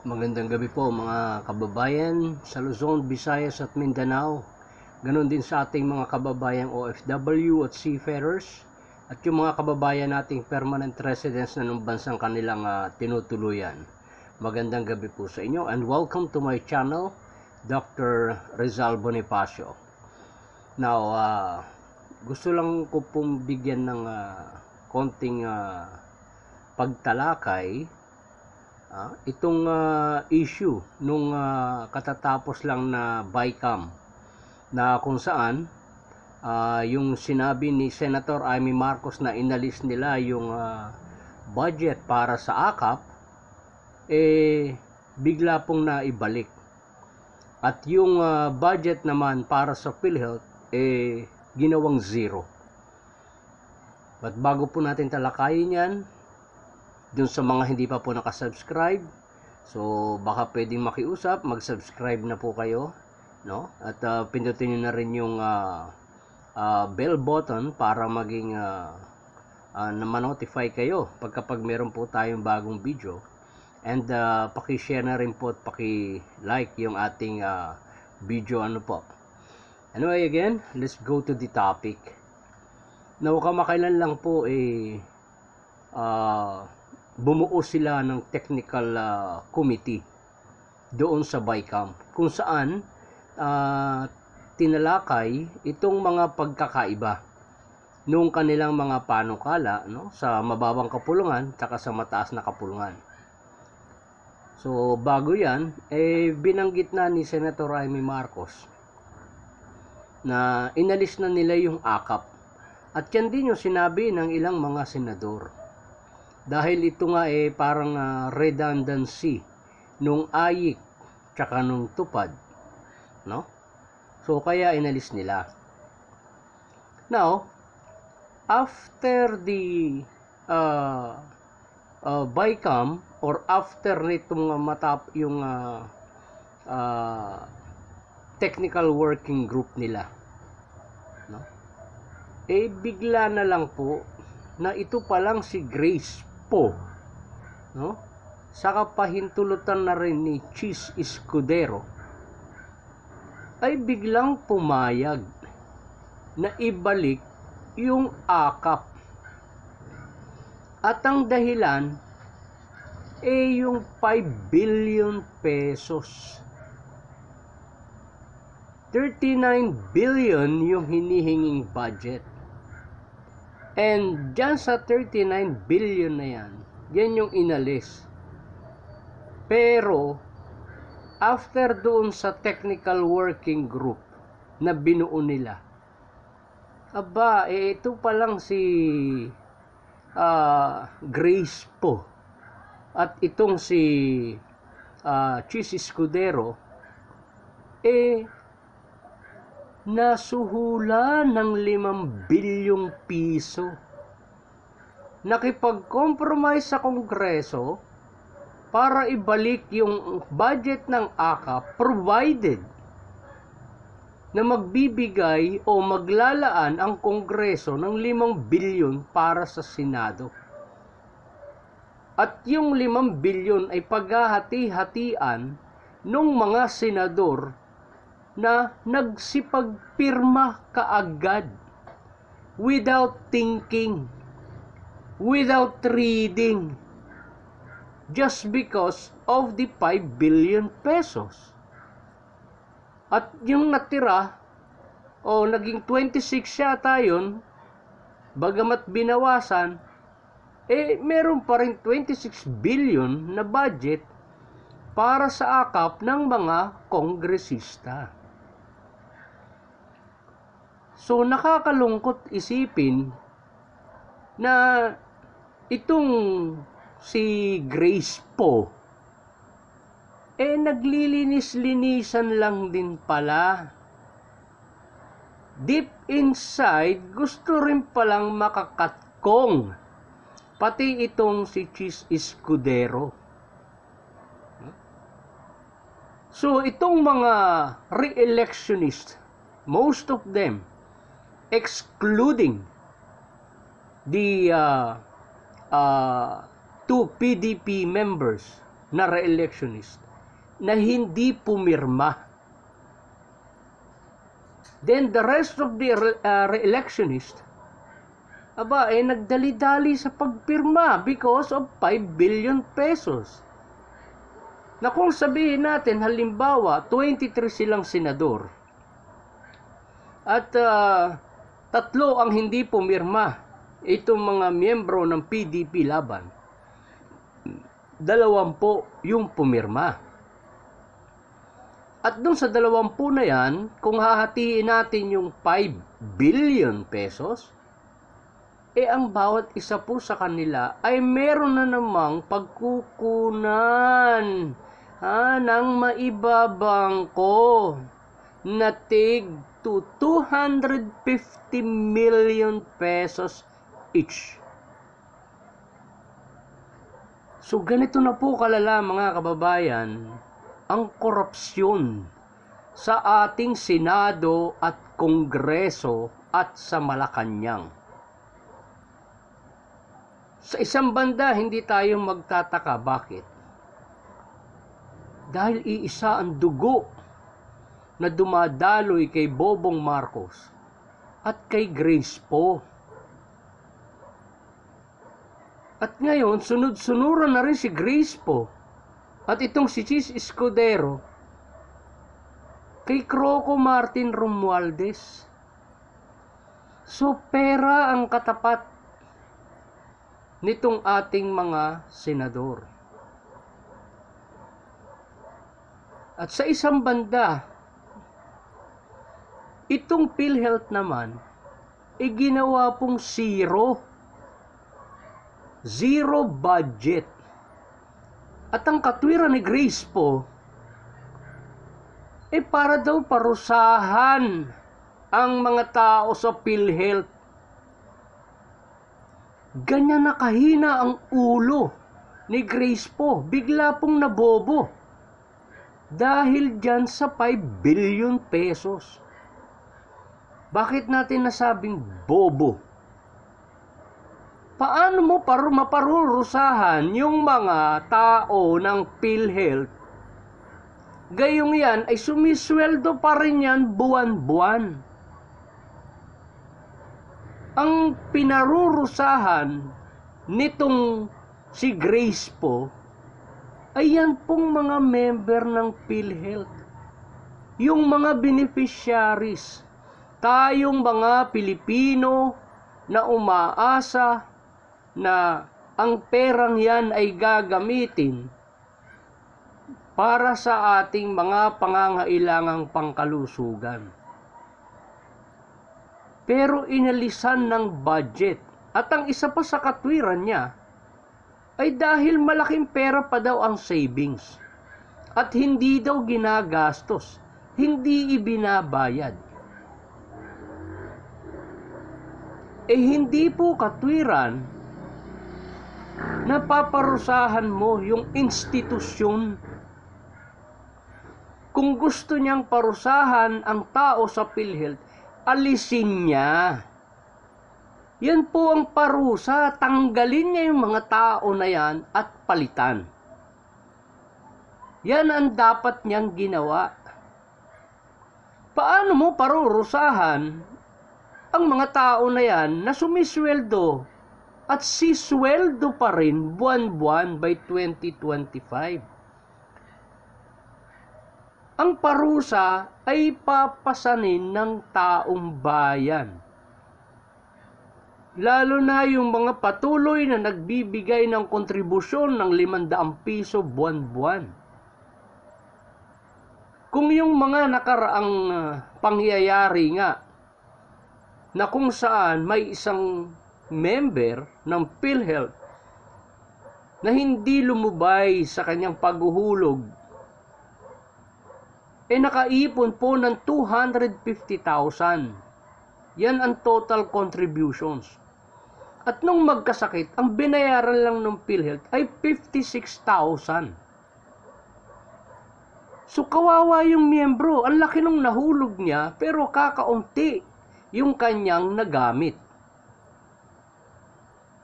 Magandang gabi po mga kababayan sa Luzon, Visayas at Mindanao. Ganon din sa ating mga kababayang OFW at seafarers at yung mga kababayan nating permanent residents na ng bansang kanilang tinutuluyan. Magandang gabi po sa inyo and welcome to my channel, Dr. Rizal Bonifacio. Now, gusto lang ko pong bigyan ng konting pagtalakay itong issue nung katatapos lang na BICAM na kung saan yung sinabi ni Senator Amy Marcos na inalis nila yung budget para sa AKAP bigla pong naibalik at yung budget naman para sa PhilHealth ginawang zero. But bago po natin talakayin yan, dun sa mga hindi pa po nakasubscribe, so baka pwedeng makiusap, mag-subscribe na po kayo, no? At pindutin nyo na rin yung bell button para maging na ma-notify kayo pag meron po tayong bagong video. And paki-share na rin po at paki-like yung ating video po. Anyway, again, let's go to the topic. Now, kamakailan lang po bumuo sila ng technical committee doon sa BICAM kung saan tinalakay itong mga pagkakaiba nung kanilang mga panukala, no, sa mababang kapulungan at sa mataas na kapulungan. So bago yan, binanggit na ni Senator Amy Marcos na inalis na nila yung AKAP at yan din yung sinabi ng ilang mga senador. Dahil ito nga parang redundancy nung AYIC tsaka nung tupad, no? So kaya inalis nila. Now, after the BICAM or after nitong yung technical working group nila, no? Bigla na lang po na ito pa lang si Grace po, no? Saka pahintulutan na rin ni Chis Escudero ay biglang pumayag na ibalik yung AKAP. At ang dahilan yung 5 billion pesos. 39 billion yung hinihinging budget. And dyan sa 39 billion na yan yung inalis. Pero, after doon sa technical working group na binuo nila, ito pa lang si Grace po at itong si Chis Escudero nasuhula ng 5 bilyong piso. Nakipag-compromise sa Kongreso para ibalik yung budget ng AKAP provided na magbibigay o maglalaan ang Kongreso ng 5 bilyon para sa Senado. At yung 5 bilyon ay paghahati-hatian ng mga senador na nagsipagpirma kaagad without thinking, without reading, just because of the 5 billion pesos. At yung natira, naging 26 yata yun, bagamat binawasan, meron pa rin 26 billion na budget para sa AKAP ng mga kongresista. So, nakakalungkot isipin na itong si Grace po, naglilinis-linisan lang din pala. Deep inside, gusto rin palang makakatkong. Pati itong si Chis Escudero. So, itong mga re-electionist, most of them, excluding the two PDP members na re-electionist na hindi pumirma. Then the rest of the re-electionist, nagdali-dali sa pagpirma because of 5 billion pesos. Na kung sabihin natin, halimbawa, 23 silang senador at 3 ang hindi pumirma, itong mga miyembro ng PDP laban, 20 yung pumirma. At dun sa 20 na yan, kung hahatiin natin yung 5 billion pesos, ang bawat isa po sa kanila ay meron na namang pagkukunan ng maibabangko na tig to 250 million pesos each. So ganito na po kalala mga kababayan ang korupsyon sa ating Senado at Kongreso at sa Malacanang. Sa isang banda, hindi tayo magtataka. Bakit? Dahil iisa ang dugo na dumadaloy kay Bobong Marcos at kay Grace Poe. At ngayon, sunod-sunuran na rin si Grace Poe at itong si Chis Escudero kay Croco Martin Romualdez. So, pera ang katapat nitong ating mga senador. At sa isang banda, itong PhilHealth naman, ginawa pong zero budget. At ang katwiran ni Grace Poe, para daw parusahan ang mga tao sa PhilHealth. Ganyan nakahina ang ulo ni Grace Poe. Bigla pong nabobo. Dahil dyan sa 5 billion pesos. Bakit natin nasabing bobo? Paano mo maparurusahan yung mga tao ng PhilHealth? Gayong yan ay sumisweldo pa rin yan buwan-buwan. Ang pinarurusahan nitong si Grace Poe ay yan pong mga member ng PhilHealth. Yung mga beneficiaries, tayong mga Pilipino na umaasa na ang perang yan ay gagamitin para sa ating mga pangangailangang pangkalusugan. Pero inalisan ng budget. At ang isa pa sa katwiran niya ay dahil malaking pera pa daw ang savings. At hindi daw ginagastos. Hindi ibinabayad. Hindi po katwiran na paparusahan mo yung institusyon. Kung gusto niyang parusahan ang tao sa PhilHealth, alisin niya. Yan po ang parusa. Tanggalin niya yung mga tao na yan at palitan. Yan ang dapat niyang ginawa. Paano mo parurusahan ang mga tao na yan na sumisweldo at sisweldo pa rin buwan-buwan by 2025? Ang parusa ay papasanin ng taong bayan. Lalo na yung mga patuloy na nagbibigay ng kontribusyon ng 500 piso buwan-buwan. Kung yung mga nakaraang pangyayari nga na kung saan may isang member ng PhilHealth na hindi lumubay sa kanyang paghuhulog, nakaipon po ng 250,000. Yan ang total contributions. At nung magkasakit, ang binayaran lang ng PhilHealth ay 56,000. So kawawa yung miyembro. Ang laki nung nahulog niya, pero kakaunti yung kanyang nagamit.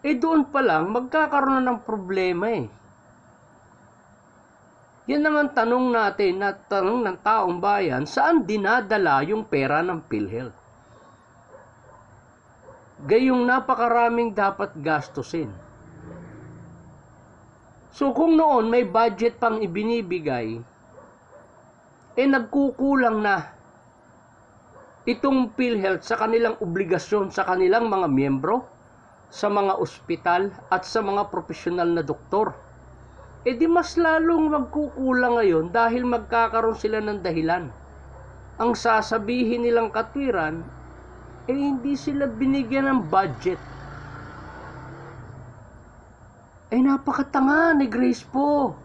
Doon pa lang, magkakaroon na ng problema . Yan naman tanong natin, na tanong ng taong bayan, saan dinadala yung pera ng PhilHealth? Gayong napakaraming dapat gastusin. So kung noon may budget pang ibinibigay, nagkukulang na itong PhilHealth sa kanilang obligasyon sa kanilang mga miyembro, sa mga ospital at sa mga profesional na doktor. Di mas lalong magkukulang ngayon dahil magkakaroon sila ng dahilan. Ang sasabihin nilang katwiran, hindi sila binigyan ng budget. Napakatanga ni Grace po.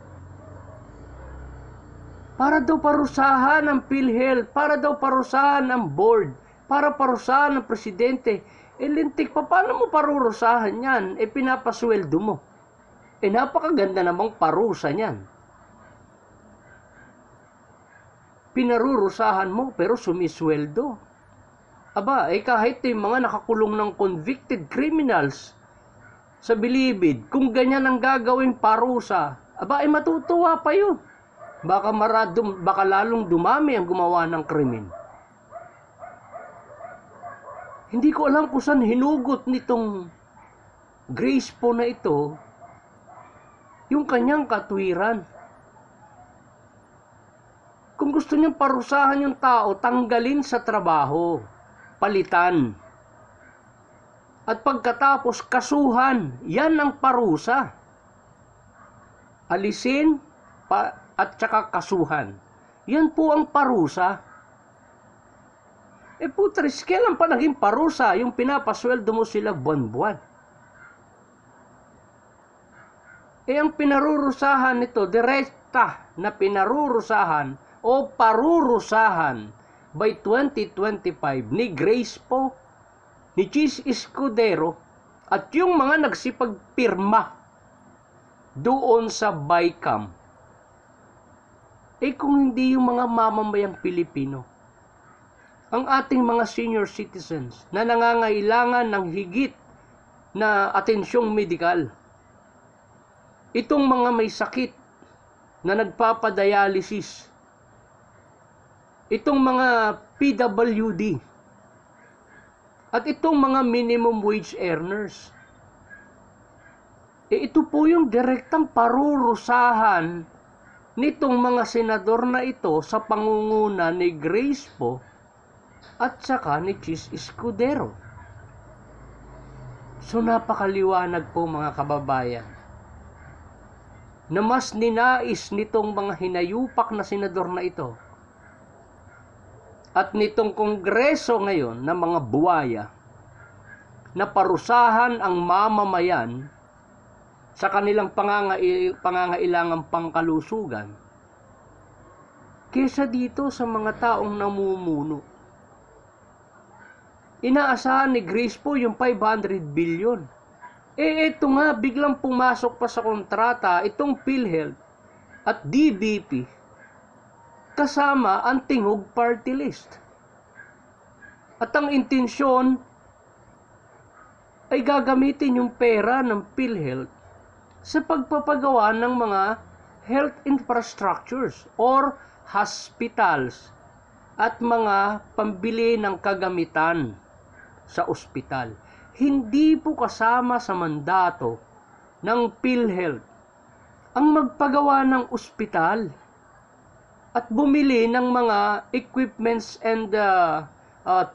Para daw parusahan ng PhilHealth, para daw parusahan ng board, para parusahan ng presidente. Lintik pa, paano mo parurusahan yan? Pinapasweldo mo. Napakaganda namang parusa niyan. Pinarurusahan mo pero sumisweldo. Aba, kahit yung mga nakakulong ng convicted criminals sa bilibid, kung ganyan ang gagawing parusa, matutuwa pa yun. Baka lalong dumami ang gumawa ng krimen. Hindi ko alam kung saan hinugot nitong Grace po na ito yung kanyang katwiran. Kung gusto niyang parusahan yung tao, tanggalin sa trabaho, palitan. At pagkatapos, kasuhan. Yan ang parusa. Alisin at saka kasuhan. Yan po ang parusa. Putris, kailan pa naging parusa yung pinapasweldo mo sila buwan-buwan? Ang pinarurusahan nito, direkta na pinarurusahan o parurusahan by 2025 ni Grace po, ni Chis Escudero, at yung mga nagsipagpirma doon sa BICAM. Kung hindi yung mga mamamayang Pilipino, ang ating mga senior citizens na nangangailangan ng higit na atensyong medikal, itong mga may sakit na nagpapadialysis, itong mga PWD, at itong mga minimum wage earners. Ito po yung direktang parurusahan nitong mga senador na ito sa pangunguna ni Grace po at saka ni Chis Escudero. So napakaliwanag po mga kababayan na mas ninais nitong mga hinayupak na senador na ito at nitong kongreso ngayon na mga buwaya na parusahan ang mamamayan sa kanilang pangangailangang pangkalusugan kesa dito sa mga taong namumuno. Inaasahan ni Grace po yung 500 billion. Ito nga, biglang pumasok pa sa kontrata itong PhilHealth at DBP kasama ang Tingog Party List. At ang intensyon ay gagamitin yung pera ng PhilHealth sa pagpapagawa ng mga health infrastructures or hospitals at mga pambili ng kagamitan sa ospital. Hindi po kasama sa mandato ng PhilHealth ang magpagawa ng ospital at bumili ng mga equipments and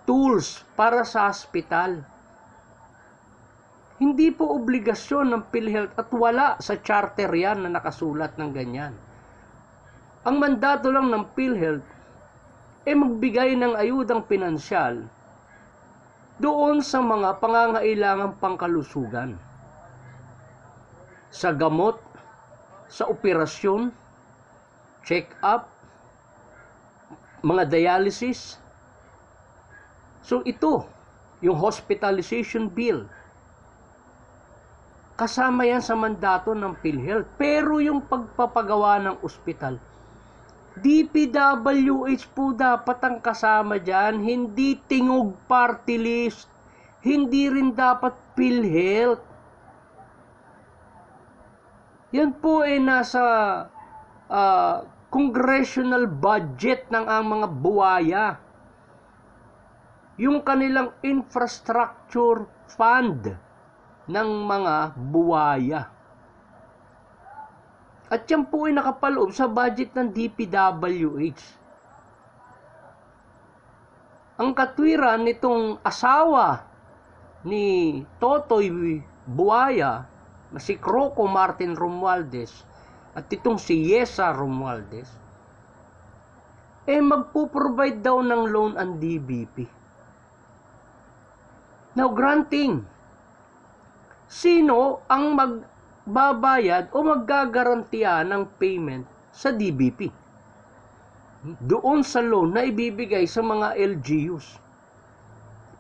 tools para sa ospital. Hindi po obligasyon ng PhilHealth at wala sa charter yan na nakasulat ng ganyan. Ang mandato lang ng PhilHealth magbigay ng ayudang pinansyal doon sa mga pangangailangang pangkalusugan, sa gamot, sa operasyon, check-up, mga dialysis. So ito, yung hospitalization bill, kasama yan sa mandato ng PhilHealth. Pero yung pagpapagawa ng ospital, DPWH po dapat ang kasama dyan, hindi Tingog Party List, hindi rin dapat PhilHealth. Yan po nasa congressional budget ng mga buwaya. Yung kanilang infrastructure fund ng mga buwaya. At yan po ay nakapaloob sa budget ng DPWH. Ang katwiran nitong asawa ni Totoy Buaya, na si Croco Martin Romualdez, at itong si Yesa Romualdez, magpo-provide daw ng loan ang DBP. Now, granting, sino ang magbabayad o maggagarantiya ng payment sa DBP? Doon sa loan na ibibigay sa mga LGUs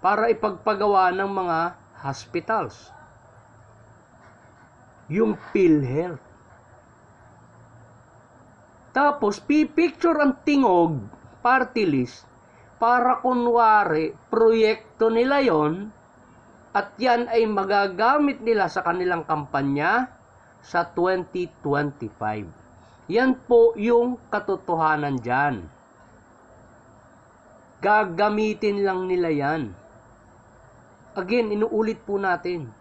para ipagpagawa ng mga hospitals. Yung PhilHealth. Tapos, pipicture ang tingog, party list, para kunwari, proyekto nila yon, at yan ay magagamit nila sa kanilang kampanya sa 2025. Yan po yung katotohanan dyan. Gagamitin lang nila yan. Again, inuulit po natin,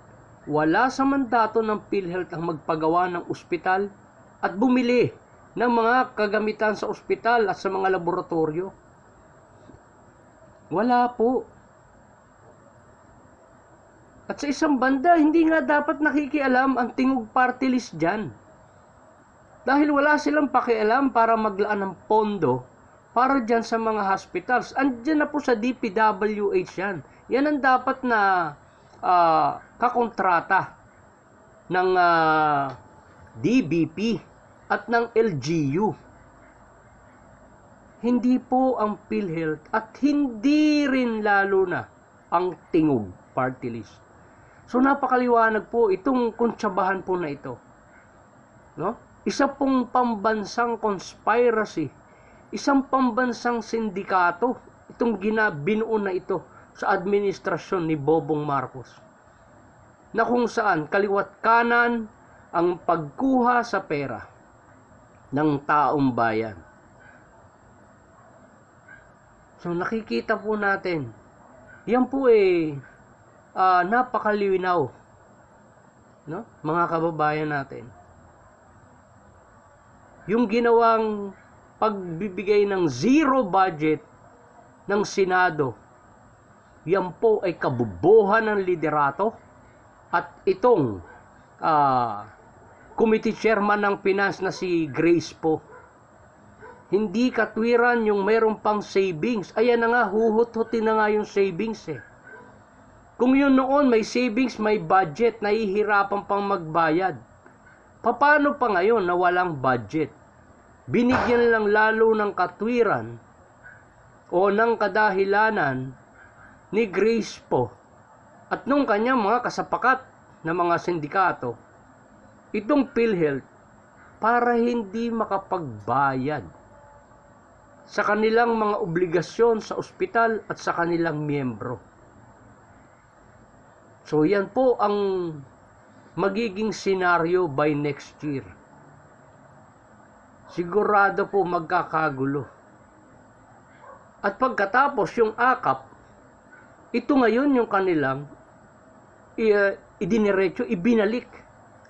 wala sa mandato ng PhilHealth ang magpagawa ng ospital at bumili ng mga kagamitan sa ospital at sa mga laboratorio. Wala po. At sa isang banda, hindi nga dapat nakikialam ang tingog party list dyan. Dahil wala silang pakialam para maglaan ng pondo para dyan sa mga hospitals. Andyan na po sa DPWH yan. Yan ang dapat na kakontrata ng DBP at ng LGU. Hindi po ang PhilHealth at hindi rin lalo na ang tingog party list. So napakaliwanag po itong kuntsabahan po na ito. No? Isa pong pambansang conspiracy, isang pambansang sindikato, itong binuo na ito sa administrasyon ni Bobong Marcos. Na kung saan kaliwat kanan ang pagkuha sa pera ng taong bayan. So nakikita po natin, yan po napakalinaw, no? Mga kababayan natin. Yung ginawang pagbibigay ng zero budget ng Senado, yan po ay kabubuhan ng liderato at itong committee chairman ng finance na si Grace po. Hindi katwiran yung mayroon pang savings. Ayan na nga, huhut-hutin na nga yung savings eh. Kung yun noon may savings, may budget, nahihirapan pang magbayad. Paano pa ngayon na walang budget? Binigyan lang lalo ng katwiran o ng kadahilanan ni Grace po at nung kanyang mga kasapakat na mga sindikato, itong PhilHealth para hindi makapagbayad sa kanilang mga obligasyon sa ospital at sa kanilang miyembro. So yan po ang magiging senaryo by next year. Sigurado po magkakagulo. At pagkatapos yung AKAP, ito ngayon yung kanilang idiniretso, ibinalik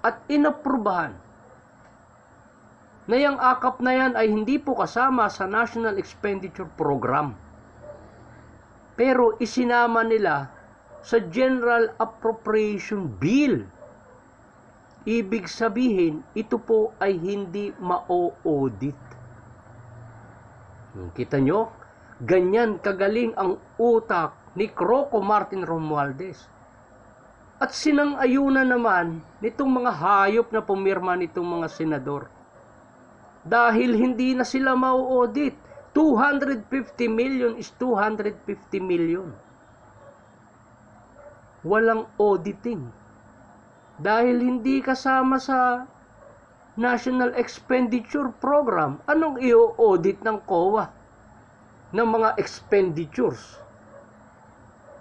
at inaprubahan na yung AKAP na yan ay hindi po kasama sa National Expenditure Program. Pero isinama nila sa General Appropriation Bill. Ibig sabihin, ito po ay hindi ma-audit. Kita nyo? Ganyan kagaling ang utak ni Croco Martin Romualdez. At sinang-ayunan naman nitong mga hayop na pumirma nitong mga senador. Dahil hindi na sila ma-audit. 250 million is 250 million. Walang auditing. Dahil hindi kasama sa National Expenditure Program, anong i-audit ng COA ng mga expenditures?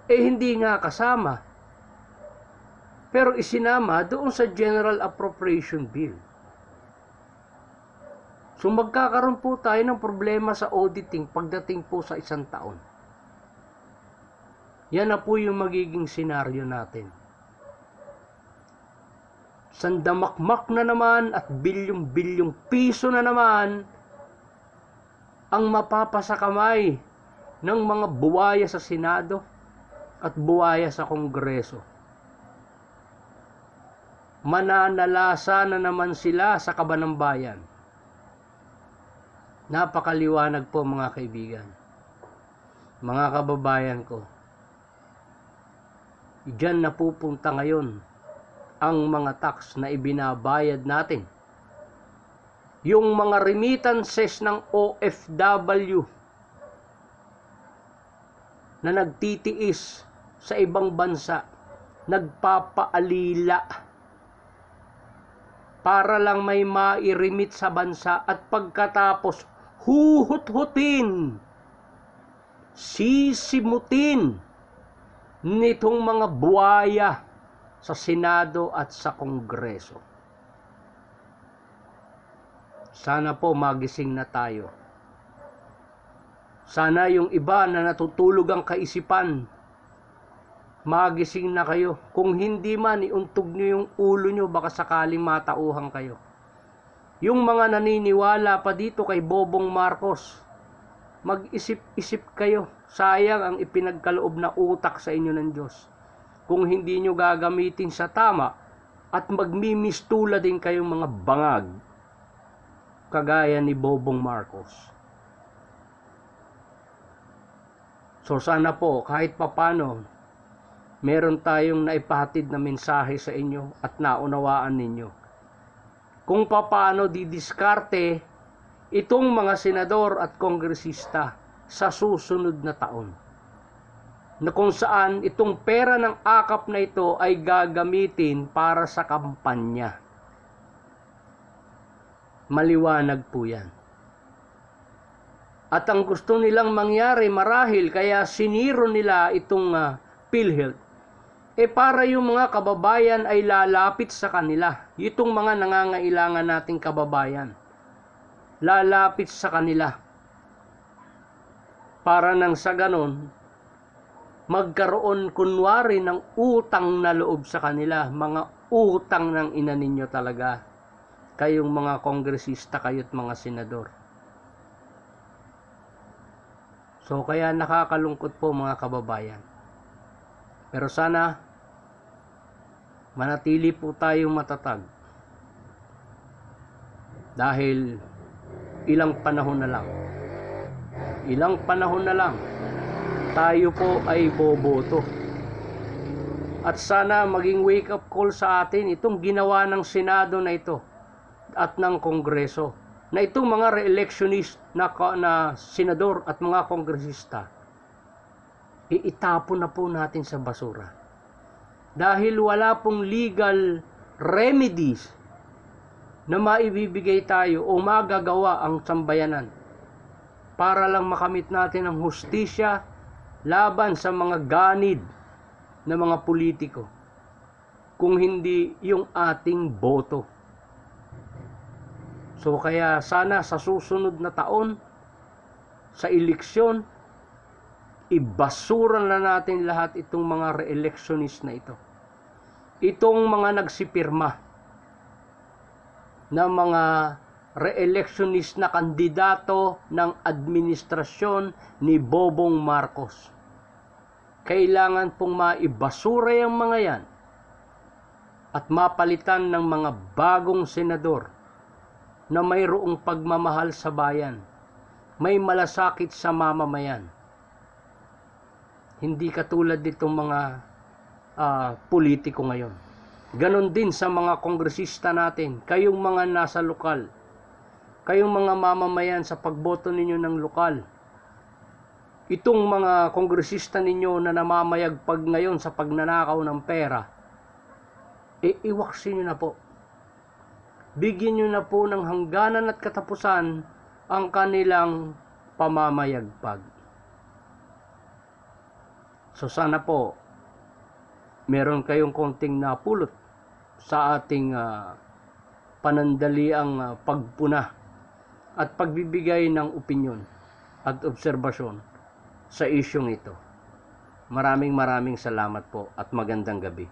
Hindi nga kasama. Pero isinama doon sa General Appropriation Bill. So magkakaroon po tayo ng problema sa auditing pagdating po sa isang taon. Yan na po yung magiging senaryo natin. Sandamakmak na naman at bilyong-bilyong piso na naman ang mapapasakamay ng mga buwaya sa Senado at buwaya sa Kongreso. Mananalasa na naman sila sa kaban ng bayan. Napakaliwanag po mga kaibigan. Mga kababayan ko, diyan napupunta ngayon ang mga tax na ibinabayad natin. Yung mga remittances ng OFW na nagtitiis sa ibang bansa, nagpapaalila para lang may mairemit sa bansa at pagkatapos huhut-hutin, sisimutin nitong mga buwaya sa Senado at sa Kongreso. Sana po magising na tayo. Sana yung iba na natutulog ang kaisipan, magising na kayo. Kung hindi man, iuntog nyo yung ulo nyo, baka sakaling matauhan kayo. Yung mga naniniwala pa dito kay Bobong Marcos, mag-isip-isip kayo. Sayang ang ipinagkaloob na utak sa inyo ng Diyos. Kung hindi nyo gagamitin sa tama at magmimistula din kayong mga bangag, kagaya ni Bobong Marcos. So sana po, kahit papano, meron tayong naipahatid na mensahe sa inyo at naunawaan ninyo. Kung paano didiskarte itong mga senador at kongresista sa susunod na taon. Na kung saan itong pera ng akap na ito ay gagamitin para sa kampanya. Maliwanag po yan. At ang gusto nilang mangyari marahil kaya siniro nila itong PhilHealth, para yung mga kababayan ay lalapit sa kanila. Itong mga nangangailangan nating kababayan, lalapit sa kanila. Para nang sa ganon, magkaroon kunwari ng utang na loob sa kanila. Mga utang ng ina ninyo talaga. Kayong mga kongresista, kayo't mga senador. So kaya nakakalungkot po mga kababayan. Pero sana manatili po tayong matatag. Dahil ilang panahon na lang tayo po ay boboto. At sana maging wake up call sa atin itong ginawa ng Senado na ito at ng Kongreso, na itong mga re-electionist na senador at mga kongresista, iitapon na po natin sa basura. Dahil wala pong legal remedies na maibibigay tayo o magagawa ang sambayanan para lang makamit natin ang hustisya laban sa mga ganid na mga politiko, kung hindi yung ating boto. So kaya sana sa susunod na taon, sa eleksyon, ibasura na natin lahat itong mga re-electionist na ito. Itong mga nagsipirma na mga re-electionist na kandidato ng administrasyon ni Bobong Marcos. Kailangan pong maibasura yung mga yan at mapalitan ng mga bagong senador na mayroong pagmamahal sa bayan, may malasakit sa mamamayan. Hindi katulad ditong mga politiko ngayon. Ganon din sa mga kongresista natin, kayong mga nasa lokal, kayong mga mamamayan sa pagboto ninyo ng lokal. Itong mga kongresista ninyo na namamayagpag ngayon sa pagnanakaw ng pera, iwaksin nyo na po. Bigyan nyo na po ng hangganan at katapusan ang kanilang pamamayagpag. So sana po, meron kayong konting napulot sa ating panandaliang pagpuna at pagbibigay ng opinyon at obserbasyon sa isyong ito. Maraming salamat po at magandang gabi.